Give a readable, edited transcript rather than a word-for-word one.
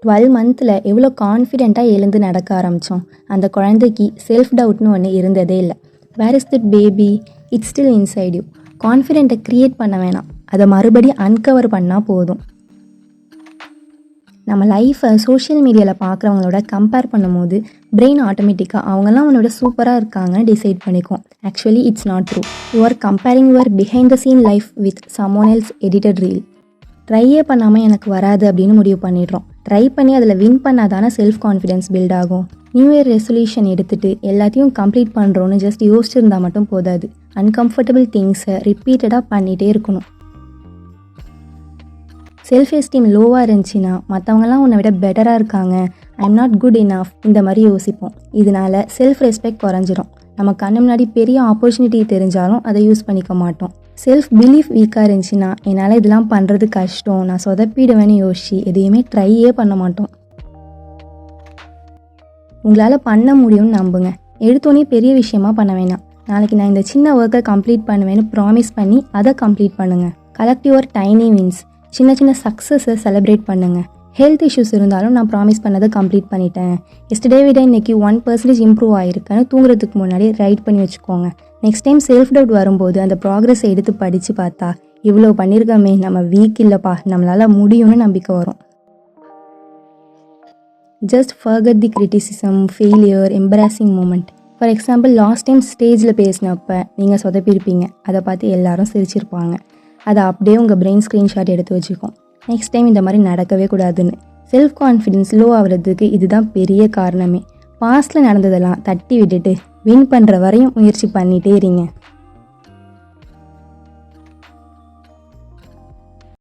12 மந்த்தில் எவ்வளோ கான்ஃபிடெண்ட்டாக எழுந்து நடக்க ஆரம்பித்தோம். அந்த குழந்தைக்கு செல்ஃப் டவுட்னு ஒன்று இருந்ததே இல்லை. Where is that baby? It's still inside you. கான்ஃபிடென்ட்டை க்ரியேட் பண்ண வேணாம், அதை மறுபடியும் அன்கவர் பண்ணால் போதும். நம்ம லைஃப்பை சோஷியல் மீடியாவில் பார்க்குறவங்களோட கம்பேர் பண்ணும்போது பிரெயின் ஆட்டோமேட்டிக்காக அவங்கெல்லாம் அவனோட சூப்பராக இருக்காங்கன்னு டிசைட் பண்ணிக்கும். Actually it's not true. You are comparing your behind the scene life with someone else edited reel. ட்ரையே பண்ணாமல் எனக்கு வராது அப்படின்னு முடிவு பண்ணிடுறோம். ட்ரை பண்ணி அதில் வின் பண்ணால் தானே செல்ஃப் கான்ஃபிடென்ஸ் பில்ட் ஆகும். நியூ இயர் ரெசல்யூஷன் எடுத்துகிட்டு எல்லாத்தையும் கம்ப்ளீட் பண்ணுறோன்னு ஜஸ்ட் யோசிச்சிருந்தால் மட்டும் போதாது. அன்கம்ஃபர்டபுள் திங்ஸை ரிப்பீட்டடாக பண்ணிகிட்டே இருக்கணும். செல்ஃப் எஸ்டீம் லோவாக இருந்துச்சுன்னா மற்றவங்களாம் உன்னை விட பெட்டராக இருக்காங்க, I am not good enough, இந்த மாதிரி யோசிப்போம். இதனால செல்ஃப் ரெஸ்பெக்ட் குறைஞ்சிரும். நம்ம கண்ணு முன்னாடி பெரிய ஆப்பர்ச்சுனிட்டி தெரிஞ்சாலும் அதை யூஸ் பண்ணிக்க மாட்டோம். செல்ஃப் பிலீஃப் வீக்காக இருந்துச்சுன்னா என்னால் இதெல்லாம் பண்ணுறது கஷ்டம், நான் சொதப்பிடுவேன்னு யோசிச்சு எதையுமே ட்ரையே பண்ண மாட்டோம். உங்களால் பண்ண முடியும்னு நம்புங்க. எடுத்தோன்னே பெரிய விஷயமா பண்ண வேணாம். நாளைக்கு நான் இந்த சின்ன ஒர்க்கை கம்ப்ளீட் பண்ணுவேன்னு ப்ராமிஸ் பண்ணி அதை கம்ப்ளீட் பண்ணுங்கள். Collect your tiny wins. சின்ன சின்ன சக்ஸஸை செலிப்ரேட் பண்ணுங்கள். ஹெல்த் இஷ்யூஸ் இருந்தாலும் நான் ப்ராமிஸ் பண்ணதை கம்ப்ளீட் பண்ணிட்டேன், எஸ்டர்டே விட இன்றைக்கி 1% இம்ப்ரூவ் ஆகிருக்கேன்னு தூங்குறதுக்கு முன்னாடி ரைட் பண்ணி வச்சுக்கோங்க. நெக்ஸ்ட் டைம் செல்ஃப் டவுட் வரும்போது அந்த ப்ராக்ரஸை எடுத்து படித்து பார்த்தா இவ்வளோ பண்ணியிருக்கோமே, நம்ம வீக் இல்லைப்பா, நம்மளால் முடியும்னு நம்பிக்கை வரும். Just forget the criticism, failure, embarrassing moment. For example, last time ஸ்டேஜில் பேசினப்போ நீங்கள் சொதப்பியிருப்பீங்க, அதை பார்த்து எல்லாரும் சிரிச்சிருப்பாங்க. அதை அப்படியே உங்கள் பிரெயின் ஸ்க்ரீன்ஷாட் எடுத்து வச்சுக்கோம். நெக்ஸ்ட் டைம் இந்த மாதிரி நடக்கவே கூடாதுன்னு. செல்ஃப் கான்ஃபிடென்ஸ் லோ ஆகிறதுக்கு இதுதான் பெரிய காரணமே. பாஸ்டில் நடந்ததெல்லாம் தட்டி விட்டுட்டு வின் பண்ணுற வரையும் முயற்சி பண்ணிகிட்டே இருங்க.